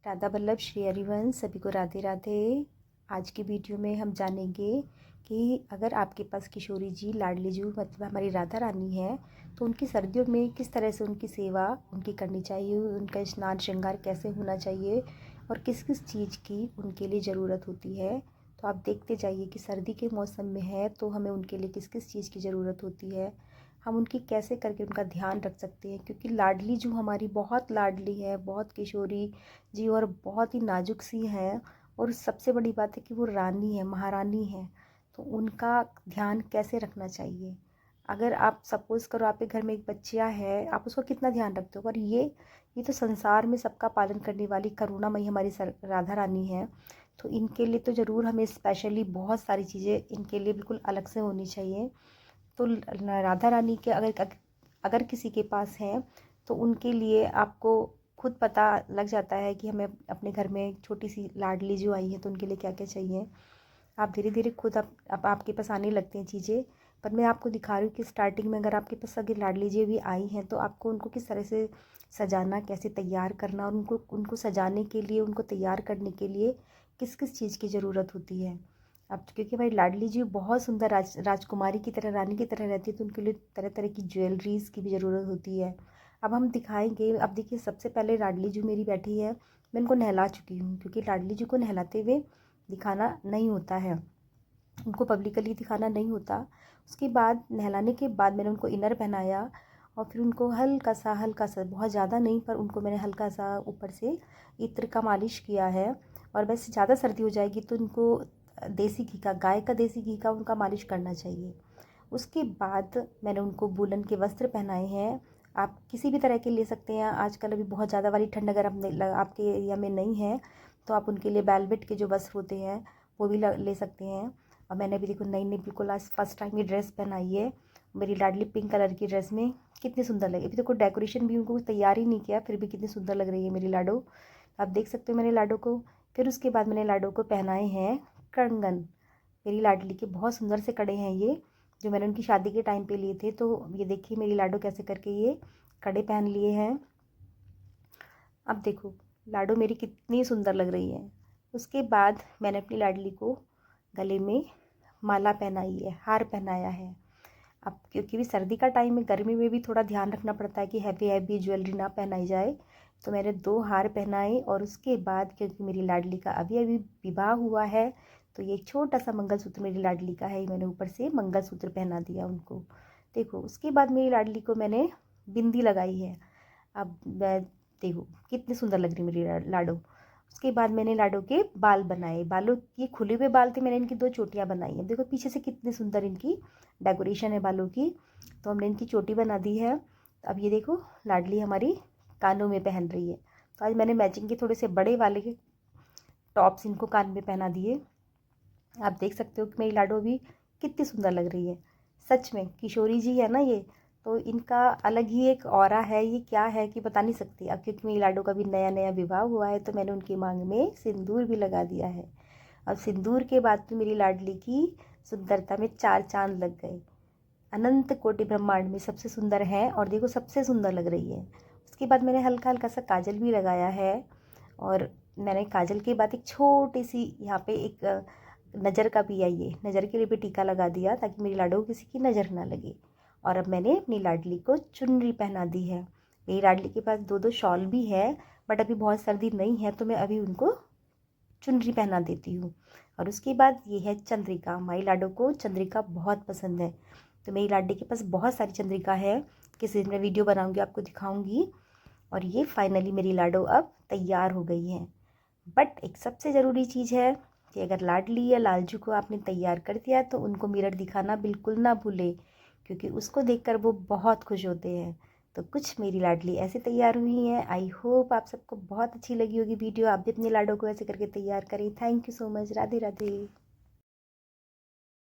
राधा बल्लभ श्री हरिवंश सभी को राधे राधे। आज की वीडियो में हम जानेंगे कि अगर आपके पास किशोरी जी लाडली जी मतलब हमारी राधा रानी है तो उनकी सर्दियों में किस तरह से उनकी सेवा उनकी करनी चाहिए, उनका स्नान श्रृंगार कैसे होना चाहिए और किस किस चीज़ की उनके लिए ज़रूरत होती है। तो आप देखते जाइए कि सर्दी के मौसम में है तो हमें उनके लिए किस किस चीज़ की ज़रूरत होती है, हम उनकी कैसे करके उनका ध्यान रख सकते हैं। क्योंकि लाडली जो हमारी बहुत लाडली है, बहुत किशोरी जी और बहुत ही नाजुक सी हैं। और सबसे बड़ी बात है कि वो रानी है, महारानी है, तो उनका ध्यान कैसे रखना चाहिए। अगर आप सपोज़ करो आपके घर में एक बच्चा है, आप उसका कितना ध्यान रखते हो। पर ये तो संसार में सबका पालन करने वाली करुणामयी हमारी राधा रानी है, तो इनके लिए तो ज़रूर हमें स्पेशली बहुत सारी चीज़ें इनके लिए बिल्कुल अलग से होनी चाहिए। तो राधा रानी के अगर अगर किसी के पास है तो उनके लिए आपको खुद पता लग जाता है कि हमें अपने घर में एक छोटी सी लाडली जो आई है तो उनके लिए क्या क्या चाहिए। आप धीरे धीरे खुद अब आपके पास आने लगती हैं चीज़ें। पर मैं आपको दिखा रही हूँ कि स्टार्टिंग में अगर आपके पास अगर लाडली जी भी आई हैं तो आपको उनको किस तरह से सजाना, कैसे तैयार करना और उनको उनको सजाने के लिए, उनको तैयार करने के लिए किस किस चीज़ की ज़रूरत होती है। अब क्योंकि भाई लाडली जी बहुत सुंदर राजकुमारी की तरह, रानी की तरह रहती है, तो उनके लिए तरह तरह की ज्वेलरीज़ की भी ज़रूरत होती है। अब हम दिखाएंगे। अब देखिए, सबसे पहले लाडली जी मेरी बैठी है, मैं इनको नहला चुकी हूँ क्योंकि लाडली जी को नहलाते हुए दिखाना नहीं होता है, उनको पब्लिकली दिखाना नहीं होता। उसके बाद नहलाने के बाद मैंने उनको इनर पहनाया और फिर उनको हल्का सा, बहुत ज़्यादा नहीं, पर उनको मैंने हल्का सा ऊपर से इत्र का मालिश किया है। और वैसे ज़्यादा सर्दी हो जाएगी तो उनको देसी घी का, गाय का देसी घी का उनका मालिश करना चाहिए। उसके बाद मैंने उनको वूलन के वस्त्र पहनाए हैं। आप किसी भी तरह के ले सकते हैं। आजकल अभी बहुत ज़्यादा वाली ठंड अगर आपके एरिया में नहीं है तो आप उनके लिए वेलवेट के जो वस्त्र होते हैं वो भी ले सकते हैं। और मैंने अभी देखो नई नई बिल्कुल आज फर्स्ट टाइम ये ड्रेस पहनाई है, मेरी लाडली पिंक कलर की ड्रेस में कितनी सुंदर लगी। अभी देखो डेकोरेशन भी उनको तैयार ही नहीं किया, फिर भी कितनी सुंदर लग रही है मेरी लाडो। आप देख सकते हो मेरे लाडो को। फिर उसके बाद मैंने लाडो को पहनाए हैं कंगन। मेरी लाडली के बहुत सुंदर से कड़े हैं ये, जो मैंने उनकी शादी के टाइम पे लिए थे। तो ये देखिए मेरी लाडो कैसे करके ये कड़े पहन लिए हैं। अब देखो लाडो मेरी कितनी सुंदर लग रही है। उसके बाद मैंने अपनी लाडली को गले में माला पहनाई है, हार पहनाया है। अब क्योंकि भी सर्दी का टाइम है, गर्मी में भी थोड़ा ध्यान रखना पड़ता है कि हैवी हैवी ज्वेलरी ना पहनाई जाए, तो मैंने 2 हार पहनाए। और उसके बाद क्योंकि मेरी लाडली का अभी अभी विवाह हुआ है तो ये छोटा सा मंगलसूत्र मेरी लाडली का है, मैंने ऊपर से मंगलसूत्र पहना दिया उनको। देखो उसके बाद मेरी लाडली को मैंने बिंदी लगाई है। अब मैं देखो कितनी सुंदर लग रही मेरी लाडो। उसके बाद मैंने लाडो के बाल बनाए, बालों की खुले हुए बाल थे, मैंने इनकी 2 चोटियाँ बनाई हैं। देखो पीछे से कितनी सुंदर इनकी डेकोरेशन है बालों की। तो हमने इनकी चोटी बना दी है। अब ये देखो लाडली हमारी कानों में पहन रही है। तो आज मैंने मैचिंग के थोड़े से बड़े वाले के टॉप्स इनको कान में पहना दिए। आप देख सकते हो कि मेरी लाडो भी कितनी सुंदर लग रही है। सच में किशोरी जी है ना ये, तो इनका अलग ही एक ऑरा है। ये क्या है कि बता नहीं सकती। अब क्योंकि मेरी लाडो का भी नया नया विवाह हुआ है तो मैंने उनकी मांग में सिंदूर भी लगा दिया है। अब सिंदूर के बाद तो मेरी लाडली की सुंदरता में 4 चांद लग गए। अनंत कोटि ब्रह्मांड में सबसे सुंदर है और देखो सबसे सुंदर लग रही है। उसके बाद मैंने हल्का हल्का सा काजल भी लगाया है। और मैंने काजल के बाद एक छोटी सी यहाँ पे एक नज़र का भी है, ये नज़र के लिए भी टीका लगा दिया ताकि मेरी लाडो को किसी की नज़र ना लगे। और अब मैंने अपनी लाडली को चुनरी पहना दी है। मेरी लाडली के पास 2 शॉल भी है, बट अभी बहुत सर्दी नहीं है तो मैं अभी उनको चुनरी पहना देती हूँ। और उसके बाद ये है चंद्रिका। हमारी लाडो को चंद्रिका बहुत पसंद है, तो मेरी लाडली के पास बहुत सारी चंद्रिका है। किसी दिन मैं वीडियो बनाऊंगी आपको दिखाऊंगी। और ये फाइनली मेरी लाडो अब तैयार हो गई है। बट एक सबसे ज़रूरी चीज़ है कि अगर लाडली या लालजू को आपने तैयार कर दिया तो उनको मिरर दिखाना बिल्कुल ना भूले, क्योंकि उसको देखकर वो बहुत खुश होते हैं। तो कुछ मेरी लाडली ऐसे तैयार हुई हैं। आई होप आप सबको बहुत अच्छी लगी होगी वीडियो। आप भी अपनी लाडो को ऐसे करके तैयार करें। Thank you so much. Radhe Radhe.